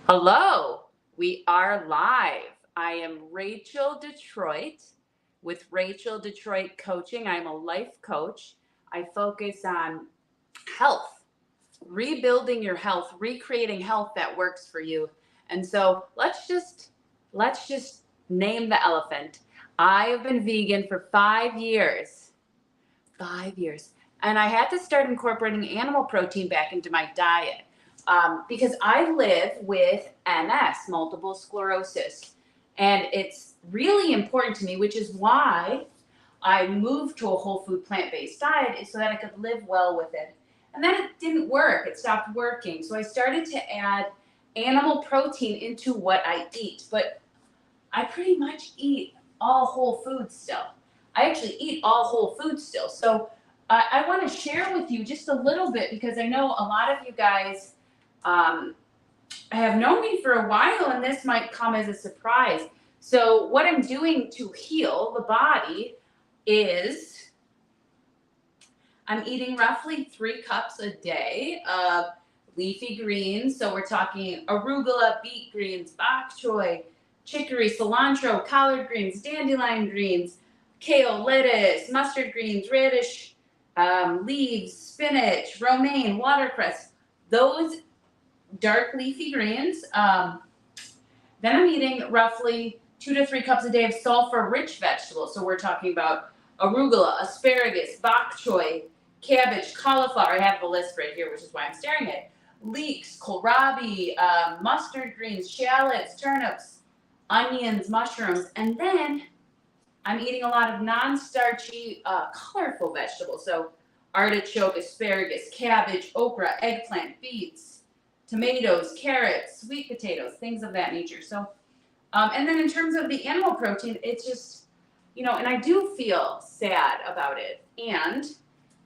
Hello, we are live. I am Rachel Detroit with Rachel Detroit Coaching. I'm a life coach. I focus on health, rebuilding your health, recreating health that works for you. And so let's just name the elephant. I have been vegan for 5 years. 5 years. And I had to start incorporating animal protein back into my diet because I live with MS, multiple sclerosis. And it's really important to me, which is why I moved to a whole food plant-based diet so that I could live well with it. And then it didn't work. It stopped working. So I started to add animal protein into what I eat. But I pretty much eat all whole foods still. I actually eat all whole foods still. So I want to share with you just a little bit because I know a lot of you guys um, have known me for a while and this might come as a surprise. So what I'm doing to heal the body is I'm eating roughly 3 cups a day of leafy greens. So we're talking arugula, beet greens, bok choy, chicory, cilantro, collard greens, dandelion greens, kale, lettuce, mustard greens, radish, leaves, spinach, romaine, watercress. Those dark leafy greens. Then I'm eating roughly 2 to 3 cups a day of sulfur-rich vegetables. So we're talking about arugula, asparagus, bok choy, cabbage, cauliflower. I have the list right here, which is why I'm staring at it. Leeks, kohlrabi, mustard greens, shallots, turnips, onions, mushrooms. And then I'm eating a lot of non-starchy, colorful vegetables. So artichoke, asparagus, cabbage, okra, eggplant, beets, tomatoes, carrots, sweet potatoes, things of that nature. So, and then in terms of the animal protein, it's just, and I do feel sad about it. And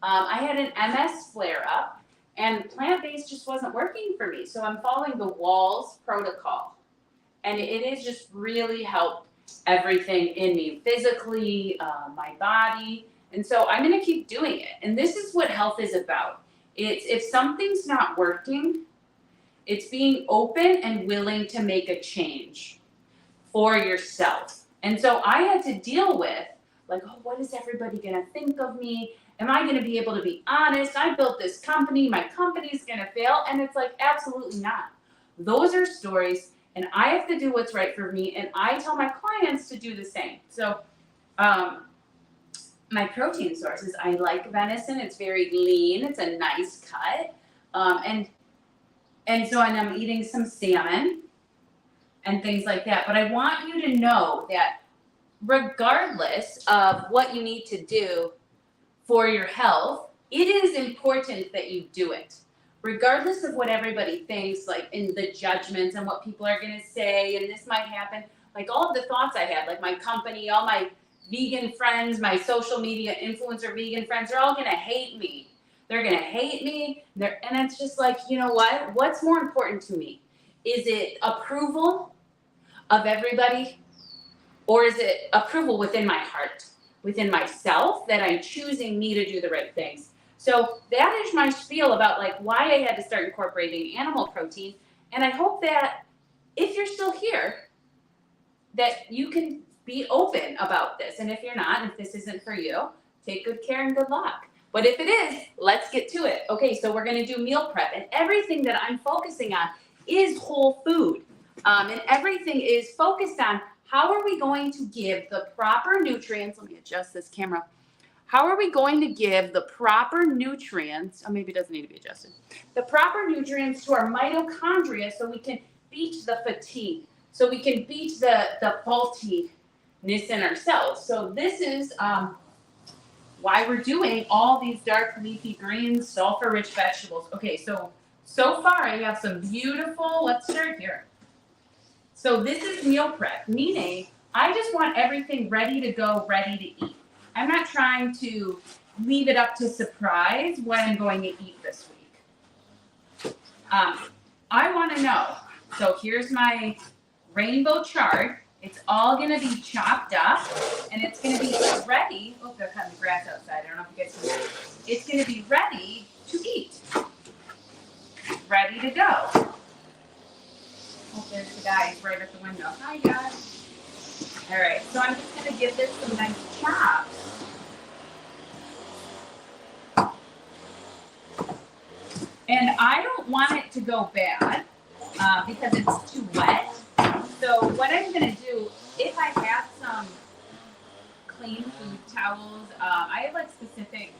I had an MS flare up, and plant-based just wasn't working for me. So I'm following the Wahls protocol, and it has just really helped everything in me, physically, my body. And so I'm going to keep doing it. And this is what health is about. It's if something's not working, it's being open and willing to make a change for yourself. And so I had to deal with, like, oh, what is everybody going to think of me? Am I going to be able to be honest? I built this company. My company's going to fail. And it's like, absolutely not. Those are stories, and I have to do what's right for me, and I tell my clients to do the same. So my protein sources, I like venison. It's very lean. It's a nice cut. And so I'm eating some salmon and things like that. But I want you to know that regardless of what you need to do for your health, it is important that you do it. Regardless of what everybody thinks, like in the judgments and what people are going to say, and this might happen, like all of the thoughts I had, like my company, all my vegan friends, my social media influencer vegan friends, they're all going to hate me. They're going to hate me. And it's just like, you know what? What's more important to me? Is it approval of everybody? Or is it approval within my heart, within myself, that I'm choosing me to do the right things? So that is my spiel about like why I had to start incorporating animal protein. And I hope that if you're still here, that you can be open about this. And if you're not, if this isn't for you, take good care and good luck. But if it is, let's get to it. Okay, so we're going to do meal prep. And everything that I'm focusing on is whole food. And everything is focused on how are we going to give the proper nutrients. Let me adjust this camera. How are we going to give the proper nutrients, or maybe it doesn't need to be adjusted, the proper nutrients to our mitochondria so we can beat the fatigue, so we can beat the faultiness in our cells. So this is why we're doing all these dark leafy greens, sulfur-rich vegetables. Okay, so far I have some beautiful, let's start here. So this is meal prep, meaning I just want everything ready to go, ready to eat. I'm not trying to leave it up to surprise what I'm going to eat this week. I want to know. So here's my rainbow chart. It's all going to be chopped up, and it's going to be ready. Oh, they're cutting the grass outside. I don't know if you guys can see. It's going to be ready to eat. Ready to go. Oh, there's the guy right at the window. Hi, guys. All right, so I'm just gonna give this some nice chops. And I don't want it to go bad because it's too wet. So what I'm gonna do, if I have some clean food towels, I have like specific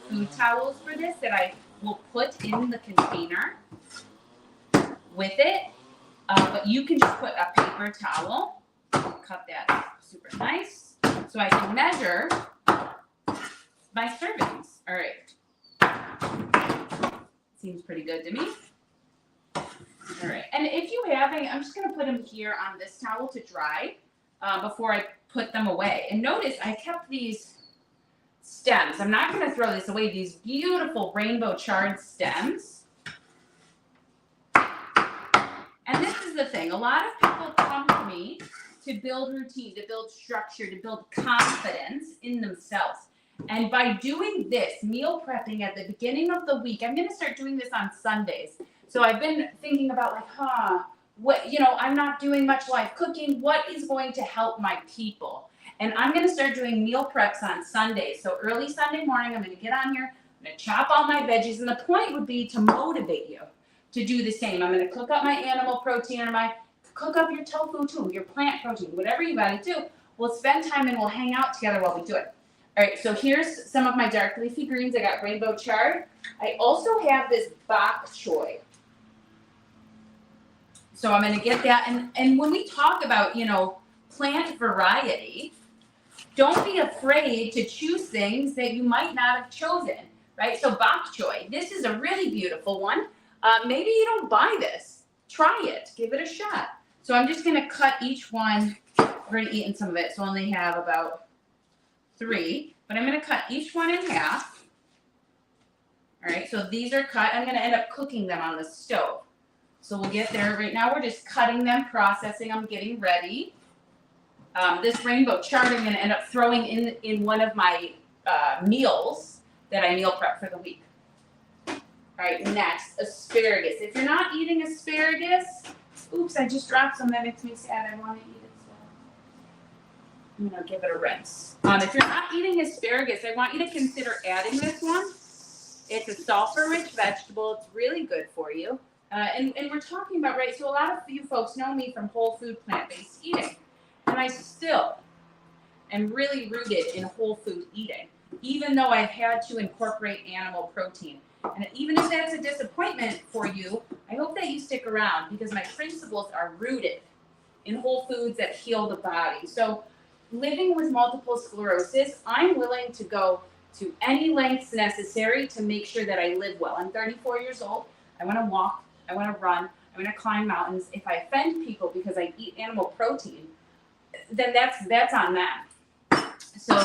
food towels for this that I will put in the container with it. But you can just put a paper towel, cut that super nice, so I can measure my servings. All right. Seems pretty good to me. All right, and if you have any, I'm just gonna put them here on this towel to dry before I put them away. And notice I kept these stems. I'm not gonna throw this away, these beautiful rainbow chard stems. And this is the thing, a lot of people come to me to build routine, to build structure, to build confidence in themselves. And by doing this, meal prepping at the beginning of the week, I'm gonna start doing this on Sundays. So I've been thinking about like, what, I'm not doing much live cooking. What is going to help my people? And I'm gonna start doing meal preps on Sundays. So early Sunday morning, I'm gonna get on here, I'm gonna chop all my veggies. And the point would be to motivate you to do the same. I'm gonna cook up my animal protein or cook up your tofu too, your plant protein, whatever you gotta do. We'll spend time and we'll hang out together while we do it. All right, so here's some of my dark leafy greens. I got rainbow chard. I also have this bok choy. So I'm going to get that. And when we talk about, plant variety, don't be afraid to choose things that you might not have chosen, right? So bok choy, this is a really beautiful one. Maybe you don't buy this. Try it. Give it a shot. So I'm just going to cut each one. I've already eaten some of it, so I only have about 3. But I'm going to cut each one in half. All right, so these are cut. I'm going to end up cooking them on the stove. So we'll get there. Right now we're just cutting them, processing them, getting ready. This rainbow chard I'm going to end up throwing in one of my meals that I meal prep for the week. All right, next, asparagus. If you're not eating asparagus, oops, I just dropped some. That makes me sad. I want to eat it still. I'm going to give it a rinse. If you're not eating asparagus, I want you to consider adding this one. It's a sulfur-rich vegetable. It's really good for you. And we're talking about, right, so a lot of you folks know me from whole food plant-based eating. And I still am really rooted in whole food eating, even though I've had to incorporate animal protein. And even if that's a disappointment for you, I hope that you stick around because my principles are rooted in whole foods that heal the body. So living with multiple sclerosis, I'm willing to go to any lengths necessary to make sure that I live well. I'm 34 years old. I want to walk. I want to run. I want to climb mountains. If I offend people because I eat animal protein, then that's on them. So,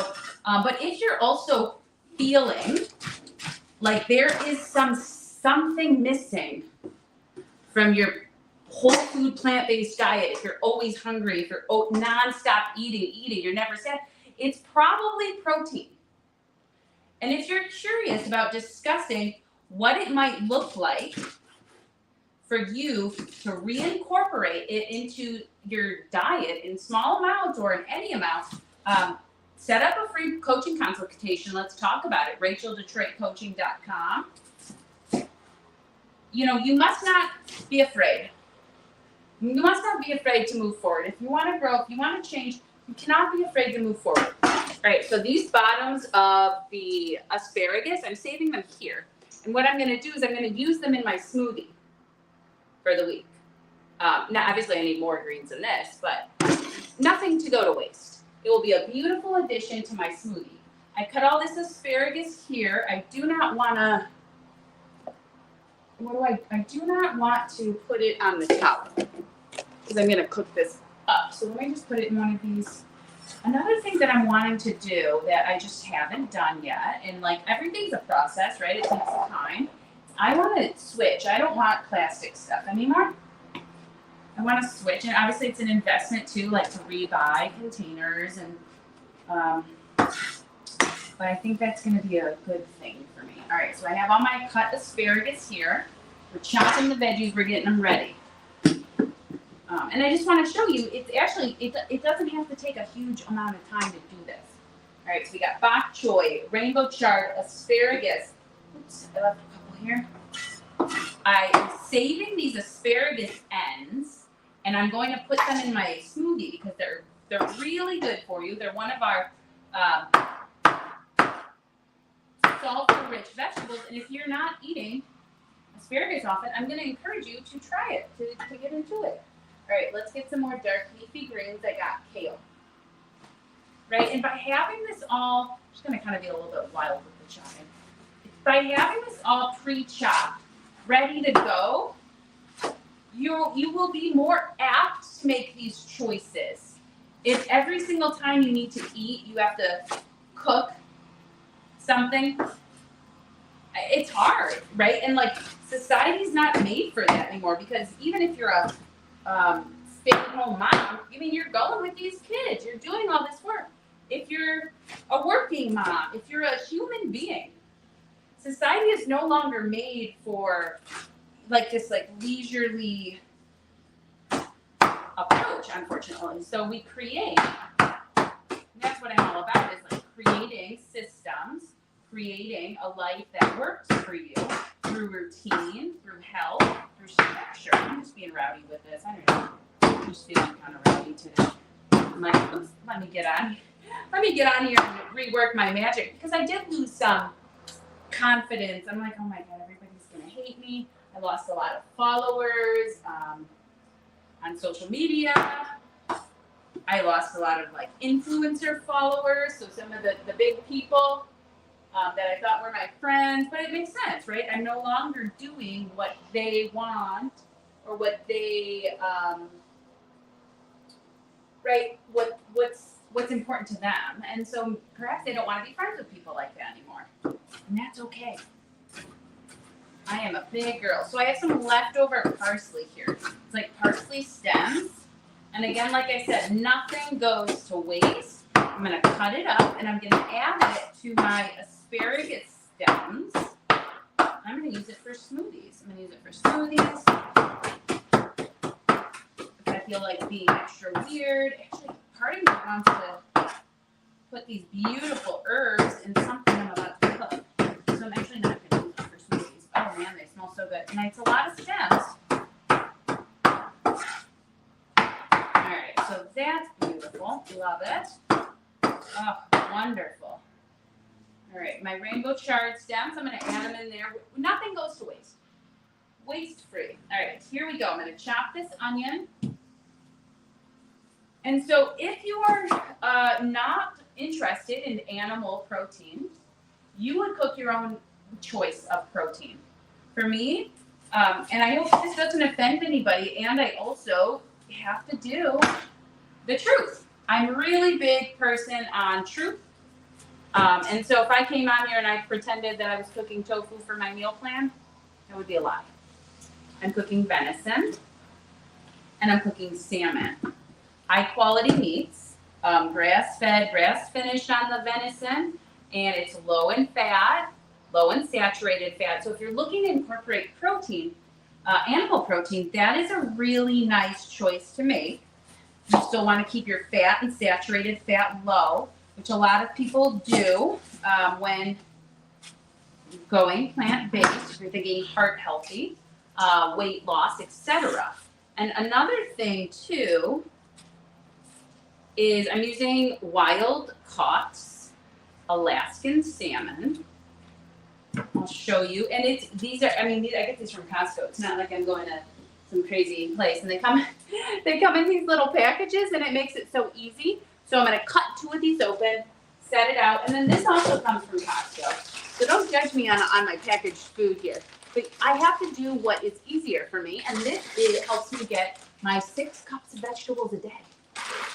but if you're also feeling like there is something missing from your whole food plant-based diet, if you're always hungry, if you're nonstop eating, you're never sad, it's probably protein. And if you're curious about discussing what it might look like for you to reincorporate it into your diet in small amounts or in any amount, set up a free coaching consultation. Let's talk about it. RachelDetroitCoaching.com. You must not be afraid. You must not be afraid to move forward. If you want to grow, if you want to change, you cannot be afraid to move forward. All right, so these bottoms of the asparagus, I'm saving them here. And what I'm going to do is I'm going to use them in my smoothie for the week. Now, obviously, I need more greens than this, but nothing to go to waste. It will be a beautiful addition to my smoothie. I cut all this asparagus here. I do not want to, I do not want to put it on the top because I'm going to cook this up. So let me just put it in one of these. Another thing that I'm wanting to do that I just haven't done yet, and like everything's a process, right? It takes time. I want to switch. I don't want plastic stuff anymore. I want to switch, and obviously it's an investment too, like to rebuy containers, and but I think that's going to be a good thing for me. All right, so I have all my cut asparagus here. We're chopping the veggies. We're getting them ready. And I just want to show you, it's actually, it doesn't have to take a huge amount of time to do this. All right, so we got bok choy, rainbow chard, asparagus. Oops, I left a couple here. I am saving these asparagus ends, and I'm going to put them in my smoothie because they're really good for you. They're one of our sulfur-rich vegetables, and if you're not eating asparagus often, I'm going to encourage you to try it, to get into it. All right, let's get some more dark leafy greens. I got kale. Right, and by having this all, I'm just going to kind of be a little bit wild with the chopping. By having this all pre-chopped, ready to go, you will be more apt to make these choices. If every single time you need to eat, you have to cook something, it's hard, right? And like society's not made for that anymore, because even if you're a stay-at-home mom, I mean, you're going with these kids, you're doing all this work. If you're a working mom, if you're a human being, society is no longer made for like this like leisurely approach, unfortunately. So we create, and that's what I'm all about, is like creating systems, creating a life that works for you through routine, through health, through structure. I'm just being rowdy with this. I don't know. I'm just feeling kind of rowdy today. I'm like, let me get on here and rework my magic, because I did lose some confidence. I'm like, oh my God, everybody's gonna hate me. I lost a lot of followers on social media. I lost a lot of like influencer followers. So some of the big people that I thought were my friends, but it makes sense, right? I'm no longer doing what they want or what they, right? What's important to them. And so perhaps they don't want to be friends with people like that anymore. And that's okay. I am a big girl. So I have some leftover parsley here. It's like parsley stems. And again, like I said, nothing goes to waste. I'm going to cut it up and I'm going to add it to my asparagus stems. I'm going to use it for smoothies. If I feel like being extra weird. Actually, part of me wants to put these beautiful herbs in something I'm about to cook. So I'm actually not going to use them for smoothies. Oh man, they smell so good. And it's a lot of stems. Alright, so that's beautiful. Love it. Oh, wonderful. Alright, my rainbow chard stems, I'm going to add them in there. Nothing goes to waste. Waste free. Alright, here we go. I'm going to chop this onion. And so if you are not interested in animal protein, you would cook your own choice of protein. For me, and I hope this doesn't offend anybody, and I also have to do the truth. I'm a really big person on truth. And so if I came on here and I pretended that I was cooking tofu for my meal plan, that would be a lie. I'm cooking venison, and I'm cooking salmon. High quality meats, grass-fed, grass-finished on the venison, and it's low in fat, low in saturated fat. So if you're looking to incorporate protein, animal protein, that is a really nice choice to make. You still want to keep your fat and saturated fat low, which a lot of people do when going plant-based, if you're thinking heart healthy, weight loss, etc. And another thing too is I'm using wild caught Alaskan salmon. I'll show you. And I get these from Costco. It's not like I'm going to some crazy place. And they come in these little packages, and it makes it so easy. So I'm going to cut 2 of these open, set it out. And then this also comes from Costco. So don't judge me on my packaged food here. But I have to do what is easier for me. And this helps me get my 6 cups of vegetables a day.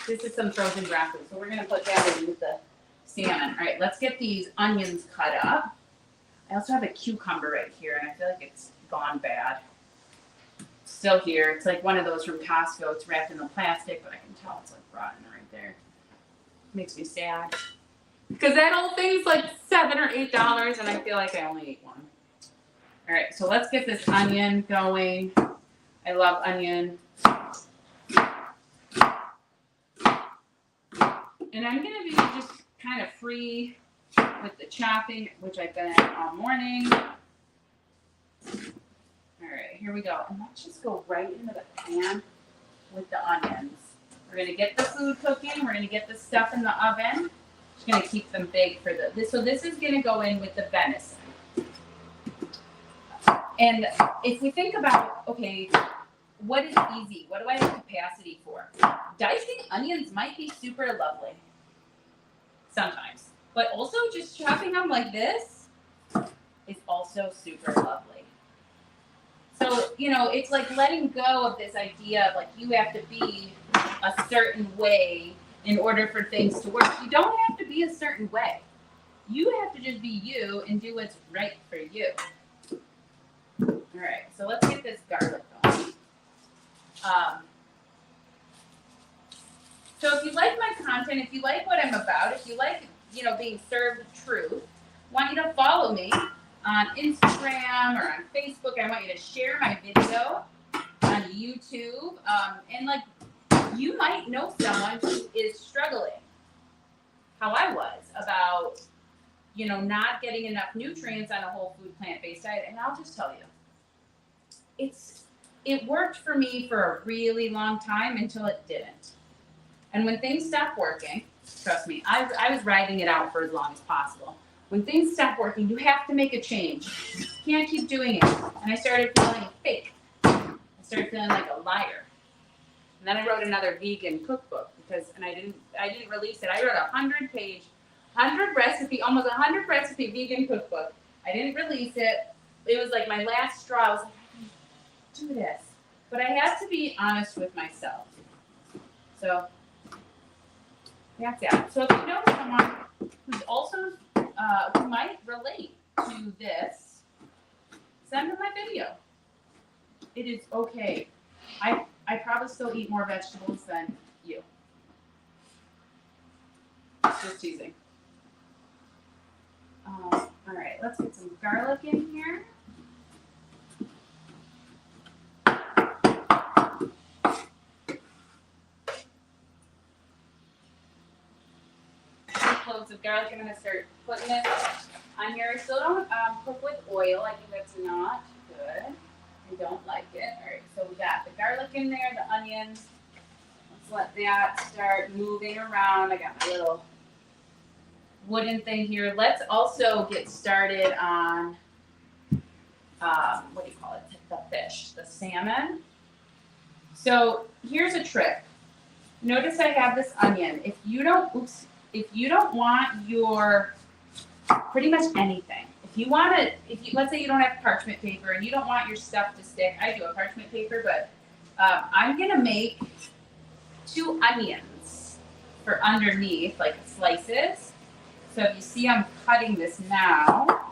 This is some frozen broccoli, so we're going to put that in with the salmon. All right, let's get these onions cut up. I also have a cucumber right here, and I feel like it's gone bad. Still here. It's like one of those from Costco. It's wrapped in the plastic, but I can tell it's like rotten right there. Makes me sad. Because that whole thing's like $7 or $8, and I feel like I only ate one. All right, so let's get this onion going. I love onion. And I'm going to be just kind of free with the chopping, which I've been at all morning. All right, here we go. And let's just go right into the pan with the onions. We're going to get the food cooking. We're going to get the stuff in the oven. Just going to keep them big for this. So this is going to go in with the venison. And if we think about, okay, what is easy? What do I have capacity for? Dicing onions might be super lovely sometimes, but also just chopping them like this is also super lovely. So, you know, it's like letting go of this idea of like you have to be a certain way in order for things to work. You don't have to be a certain way. You have to just be you and do what's right for you. All right, so let's get this garlic going. So if you like my content, if you like what I'm about, if you like, you know, being served truth, I want you to follow me on Instagram or on Facebook. I want you to share my video on YouTube. And like, you might know someone who is struggling, how I was, about, you know, not getting enough nutrients on a whole food plant-based diet. And I'll just tell you, it worked for me for a really long time until it didn't. And when things stopped working, trust me, I was riding it out for as long as possible. When things stop working, you have to make a change. You can't keep doing it. And I started feeling fake. I started feeling like a liar. And then I wrote another vegan cookbook and I didn't release it. I wrote 100 recipe vegan cookbook. I didn't release it. It was like my last straw. I was like, I can do this. But I had to be honest with myself. So that's it. So if you know someone who's also who might relate to this, send them my video. It is okay. I probably still eat more vegetables than you. Just teasing. All right, let's get some garlic in here. Cloves of garlic. I'm going to start putting it on here. Still don't cook with oil. I think that's not good. I don't like it. All right, so we got the garlic in there, the onions. Let's let that start moving around. I got my little wooden thing here. Let's also get started on, what do you call it? The fish, the salmon. So here's a trick. Notice I have this onion. If you don't want your, pretty much anything, let's say you don't have parchment paper and you don't want your stuff to stick. I do a parchment paper, but I'm gonna make 2 onions for underneath, like slices. So if you see I'm cutting this now,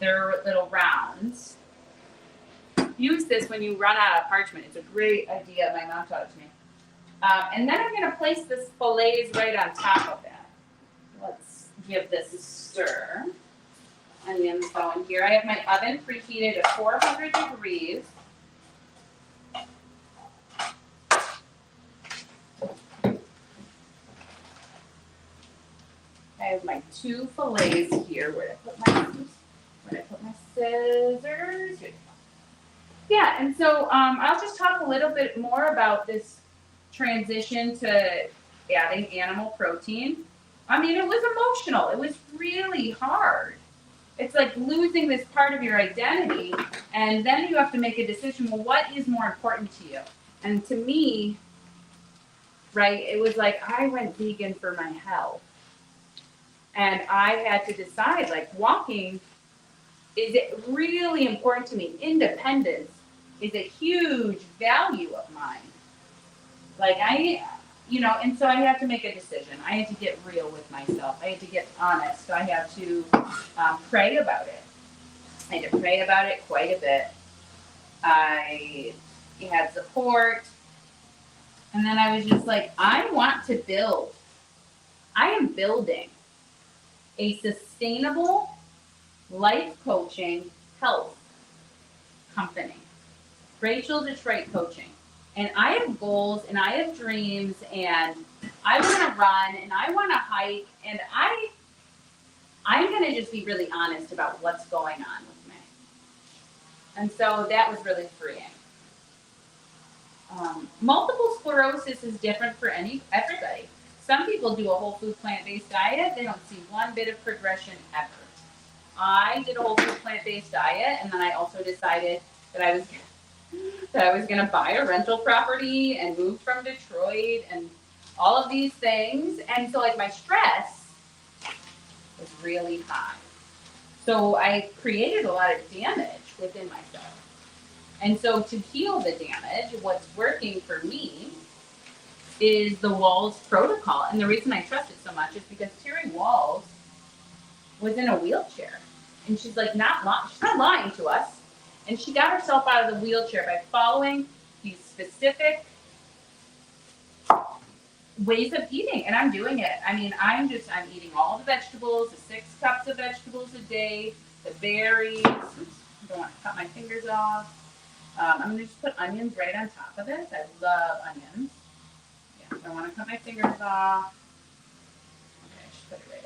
they're little rounds. Use this when you run out of parchment. It's a great idea. My mom taught it to me. And then I'm going to place this fillets right on top of that. Let's give this a stir. Onions going here. I have my oven preheated at 400 degrees. I have my 2 fillets here. Where did I put my scissors? Here. Yeah, and so I'll just talk a little bit more about this transition to adding animal protein. I mean, it was emotional. It was really hard. It's like losing this part of your identity, and then you have to make a decision, well, what is more important to you? And to me, right, it was like I went vegan for my health. And I had to decide, like, walking, is it really important to me? Independence is a huge value of mine. Like, and so I had to make a decision. I had to get real with myself. I had to get honest. I had to pray about it. I had to pray about it quite a bit. I had support. And then I was just like, I want to build. I am building a sustainable life coaching health company. Rachel Detroit Coaching. And I have goals and I have dreams, and I want to run and I want to hike, and I'm going to just be really honest about what's going on with me. And so that was really freeing. Multiple sclerosis is different for everybody. Some people do a whole food plant-based diet. They don't see one bit of progression ever. I did a whole food plant-based diet, and then I also decided that I was going to buy a rental property and move from Detroit and all of these things. And so like my stress was really high. So I created a lot of damage within myself. And so to heal the damage, what's working for me is the Walls protocol. And the reason I trust it so much is because Terry Walls was in a wheelchair. And she's like, she's not lying to us. And she got herself out of the wheelchair by following these specific ways of eating. And I'm doing it. I mean, I'm eating all the vegetables, the 6 cups of vegetables a day, the berries. Oops, I don't want to cut my fingers off. I'm going to just put onions right on top of this. I love onions. Yeah, I don't want to cut my fingers off. Okay, I should put it right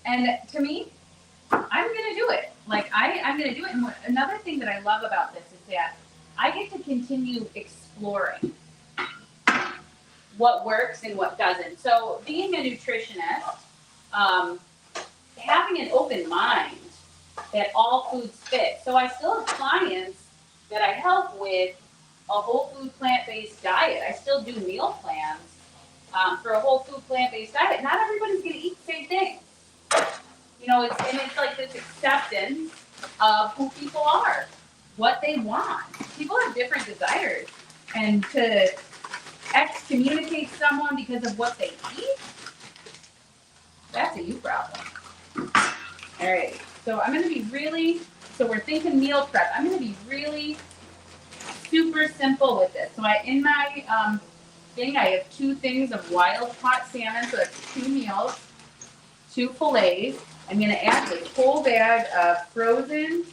in there. And to me, I'm going to do it. Like, I'm going to do it. And another thing that I love about this is that I get to continue exploring what works and what doesn't. So being a nutritionist, having an open mind that all foods fit. So I still have clients that I help with a whole food plant-based diet. I still do meal plans for a whole food plant-based diet. Not everybody's going to eat the same thing. You know, it's like this acceptance of who people are, what they want. People have different desires, and to excommunicate someone because of what they eat, that's a you problem. All right, so I'm going to be so we're thinking meal prep. I'm going to be really super simple with this. So in my thing, I have 2 things of wild caught salmon, so that's 2 meals, 2 fillets. I'm going to add this whole bag of frozen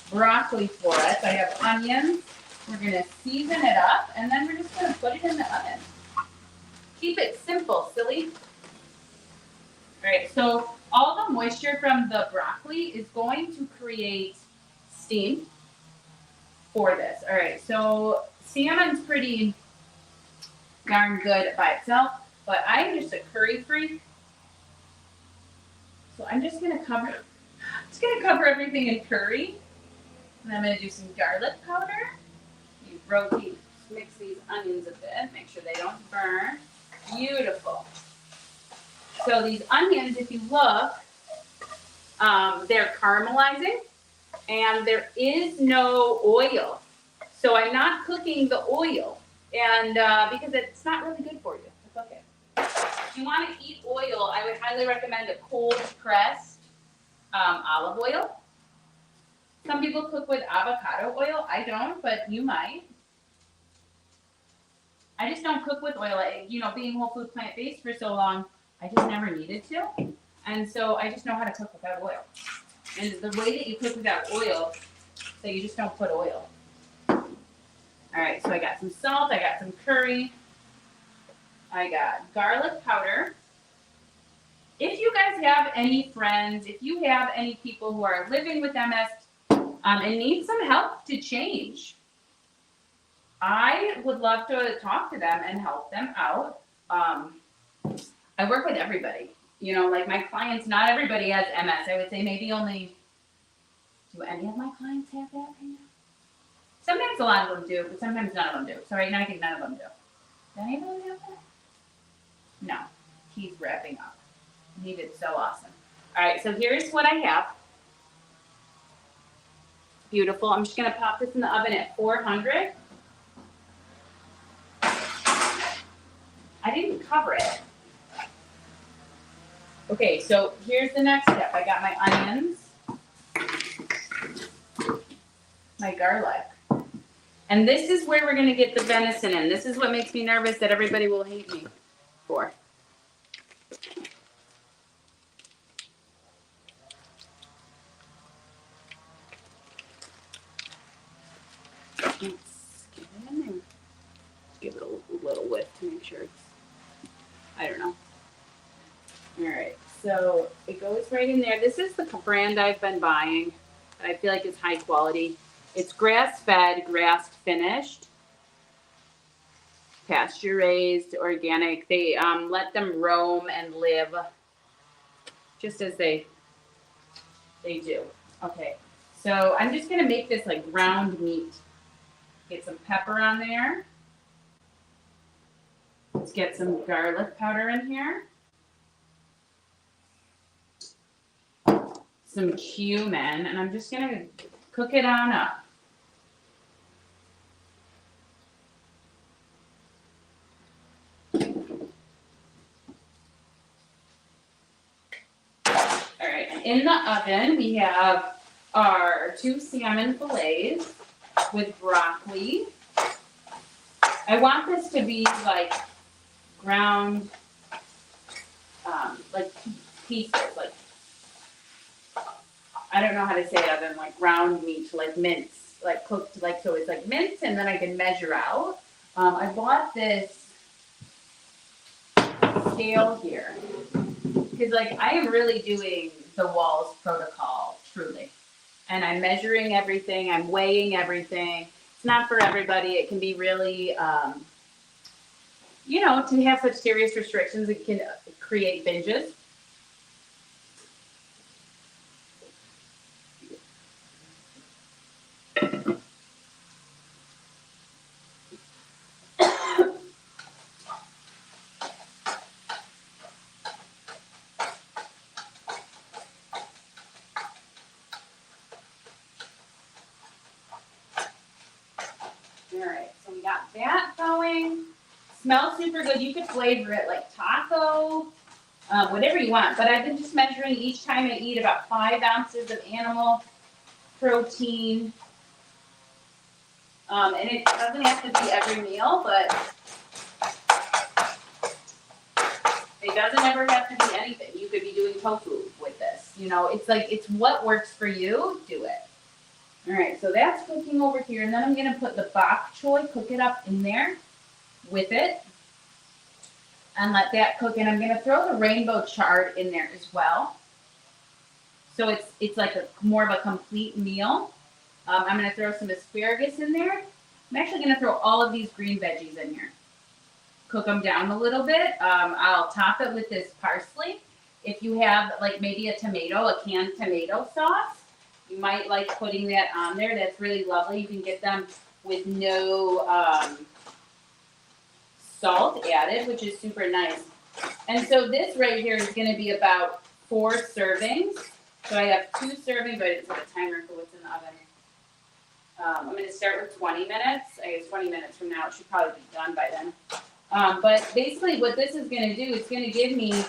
broccoli florets. I have onions. We're going to season it up, and then we're just going to put it in the oven. Keep it simple, silly. All right, so all the moisture from the broccoli is going to create steam for this. All right, so salmon's pretty darn good by itself, but I'm just a curry freak. So I'm just gonna cover everything in curry. And I'm gonna do some garlic powder. You rotate, mix these onions a bit, make sure they don't burn. Beautiful. So these onions, if you look, they're caramelizing, and there is no oil. So I'm not cooking the oil, and because it's not really good for you. It's okay. If you want to eat oil, I would highly recommend a cold pressed olive oil. Some people cook with avocado oil. I don't, but you might. I just don't cook with oil. Being whole food plant-based for so long, I just never needed to. And so I just know how to cook without oil. And the way that you cook without oil, so you just don't put oil. All right, so I got some salt, I got some curry, I got garlic powder. If you guys have any friends, if you have any people who are living with MS and need some help to change, I would love to talk to them and help them out. I work with everybody. Like my clients, not everybody has MS. I would say maybe only, do any of my clients have that right now? Sometimes a lot of them do, but sometimes none of them do. So right now I think none of them do. Does any of them have that? No. He's wrapping up. He did so awesome. All right, so here's what I have. Beautiful. I'm just going to pop this in the oven at 400. I didn't cover it. Okay, so here's the next step. I got my onions, my garlic. And this is where we're going to get the venison in. This is what makes me nervous that everybody will hate me for. Let's get it in there. give it a little whiff to make sure it's, I don't know. All right, so it goes right in there. This is the brand I've been buying. I feel like it's high quality. It's grass-fed, grass-finished, pasture-raised, organic. They let them roam and live just as they do. Okay, so I'm just gonna make this like ground meat. Get some pepper on there. Let's get some garlic powder in here. Some cumin, and I'm just gonna cook it on up. All right, in the oven we have our 2 salmon fillets with broccoli. I want this to be like ground, like pieces, like, I don't know how to say it other than like ground meat, like mince, like cooked, like, so it's like mince, and then I can measure out. I bought this scale here because like I am really doing the Wahls protocol truly, and I'm measuring everything, I'm weighing everything. It's not for everybody. It can be really, you know, to have such serious restrictions, it can create binges. All right, so we got that going. Smells super good. You could flavor it like taco, whatever you want. But I've been just measuring each time I eat about 5 ounces of animal protein. And it doesn't have to be every meal, but it doesn't ever have to be anything. You could be doing tofu with this. You know, it's like, it's what works for you, do it. All right, so that's cooking over here. And then I'm going to put the bok choy, cook it up in there with it. And let that cook. And I'm going to throw the rainbow chard in there as well. So it's like a more of a complete meal. I'm going to throw some asparagus in there. I'm actually going to throw all of these green veggies in here. Cook them down a little bit. I'll top it with this parsley. If you have like maybe a tomato, a canned tomato sauce, you might like putting that on there. That's really lovely. You can get them with no salt added, which is super nice. And so this right here is going to be about 4 servings. So I have 2 servings, but it's a timer for what's in the oven. I'm going to start with 20 minutes. I guess 20 minutes from now, it should probably be done by then. But basically what this is going to do, it's going to give me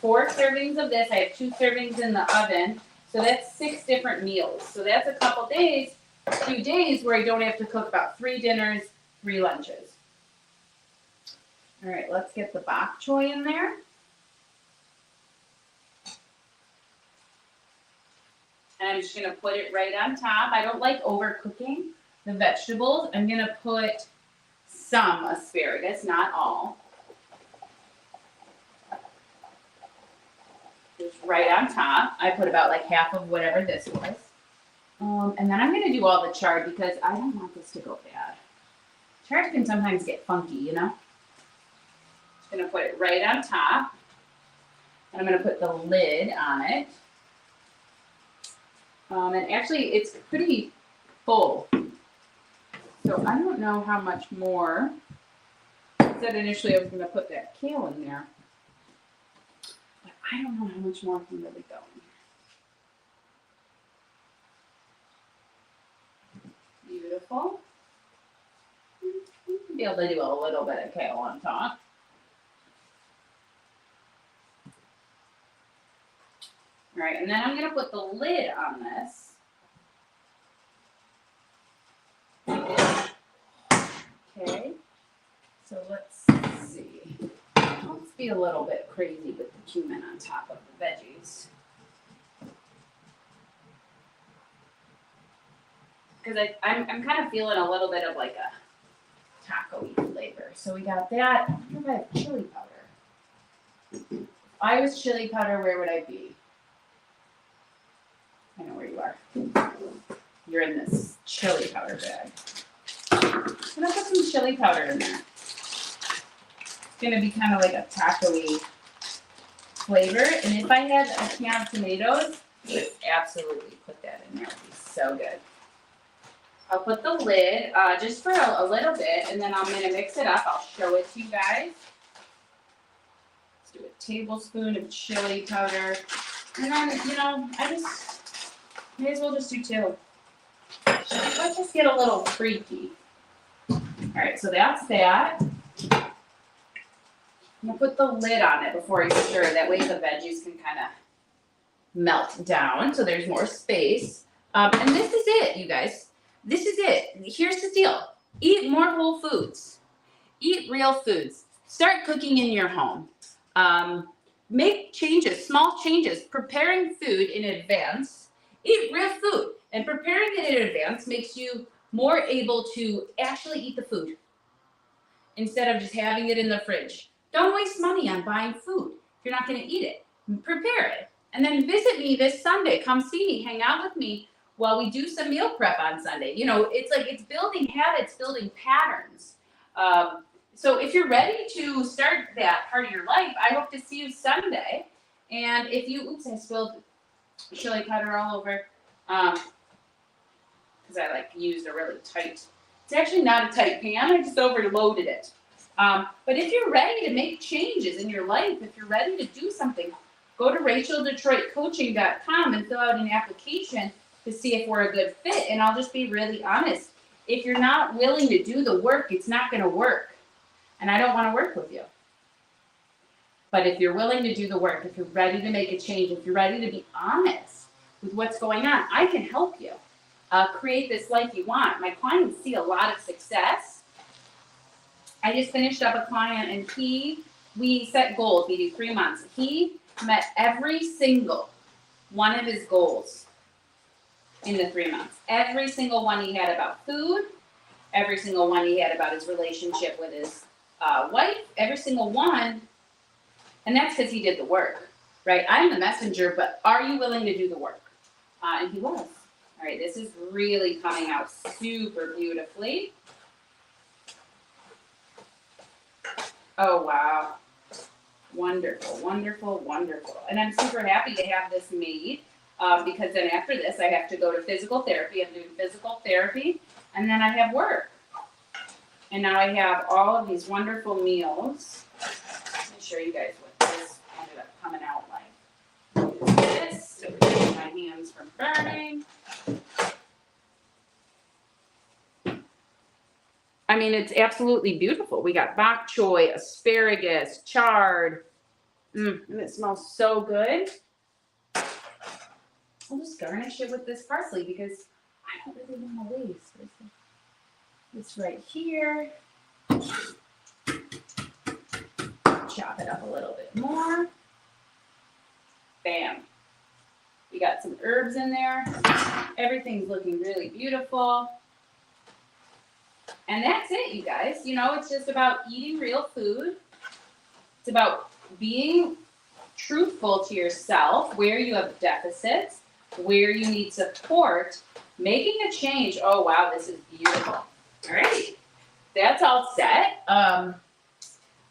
4 servings of this. I have 2 servings in the oven. So that's 6 different meals. So that's a couple days, a few days where I don't have to cook about 3 dinners, 3 lunches. All right, let's get the bok choy in there. And I'm just going to put it right on top. I don't like overcooking the vegetables. I'm going to put some asparagus, not all. Just right on top. I put about like half of whatever this was. And then I'm going to do all the chard because I don't want this to go bad. Chard can sometimes get funky, you know? Just going to put it right on top. And I'm going to put the lid on it. And actually, it's pretty full. So I don't know how much more. I said initially I was going to put that kale in there. But I don't know how much more can really go in here. Beautiful. Be able to do a little bit of kale on top. All right, and then I'm going to put the lid on this. Okay, so let's see. Let's be a little bit crazy with the cumin on top of the veggies. Because I'm kind of feeling a little bit of like a taco-y flavor. So we got that. I wonder if I have chili powder. If I was chili powder, where would I be? I know where you are. You're in this chili powder bag. I'm gonna put some chili powder in there. It's gonna be kind of like a taco-y flavor. And if I had a can of tomatoes, I would absolutely put that in there. It would be so good. I'll put the lid just for a little bit, and then I'm gonna mix it up. I'll show it to you guys. Let's do a tablespoon of chili powder. And then, I just may as well just do 2. Let's just get a little freaky. All right, so that's that. I'm gonna put the lid on it before I stir. That way the veggies can kind of melt down, so there's more space. And this is it, you guys. This is it. Here's the deal. Eat more whole foods. Eat real foods. Start cooking in your home. Make changes, small changes. Preparing food in advance. Eat real food. And preparing it in advance makes you more able to actually eat the food instead of just having it in the fridge. Don't waste money on buying food if you're not going to eat it. Prepare it. And then visit me this Sunday. Come see me. Hang out with me while we do some meal prep on Sunday. It's building habits, building patterns. So if you're ready to start that part of your life, I hope to see you Sunday. And if you, oops, I spilled chili powder all over. Because I used a really tight, it's actually not a tight pan, I just overloaded it. But if you're ready to make changes in your life, if you're ready to do something, go to RachelDetroitCoaching.com and fill out an application to see if we're a good fit. And I'll just be really honest. If you're not willing to do the work, it's not going to work. And I don't want to work with you. But if you're willing to do the work, if you're ready to make a change, if you're ready to be honest with what's going on, I can help you create this life you want. My clients see a lot of success. I just finished up a client and we set goals. We do 3 months. He met every single one of his goals in the 3 months. Every single one he had about food, every single one he had about his relationship with his wife, every single one. And that's because he did the work, right? I'm the messenger, but are you willing to do the work? And he was. All right, this is really coming out super beautifully. Oh, wow. Wonderful, wonderful, wonderful. And I'm super happy to have this made because then after this, I have to go to physical therapy. I'm doing physical therapy, and then I have work. And now I have all of these wonderful meals. Let me show you guys what this ended up coming out like. This, so we keep my hands from burning. I mean, it's absolutely beautiful. We got bok choy, asparagus, chard. And it smells so good. I'll just garnish it with this parsley because I don't really want to waste. This right here. Chop it up a little bit more. Bam. We got some herbs in there. Everything's looking really beautiful. And that's it, you guys. It's just about eating real food. It's about being truthful to yourself, where you have deficits, where you need support, making a change. Oh, wow, this is beautiful. All right, that's all set. I'm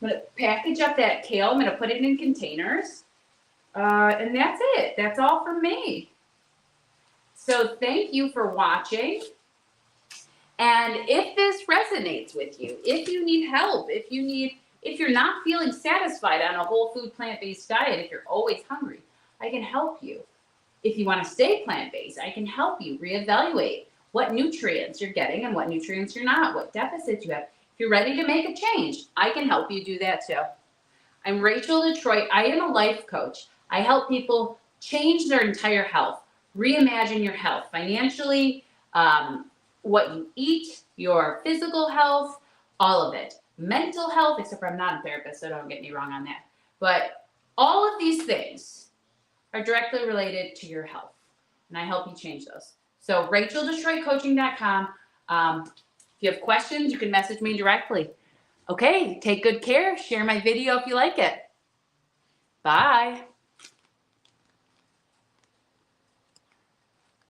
going to package up that kale. I'm going to put it in containers. And that's it. That's all from me. So thank you for watching. And if this resonates with you, if you need help, if you're not feeling satisfied on a whole food plant-based diet, if you're always hungry, I can help you. If you want to stay plant-based, I can help you reevaluate what nutrients you're getting and what nutrients you're not, what deficits you have. If you're ready to make a change, I can help you do that too. I'm Rachel Detroit. I am a life coach. I help people change their entire health, reimagine your health financially, what you eat, your physical health, all of it. Mental health, except for I'm not a therapist, so don't get me wrong on that. But all of these things are directly related to your health, and I help you change those. So RachelDetroitCoaching.com. If you have questions, you can message me directly. Okay, take good care. Share my video if you like it. Bye.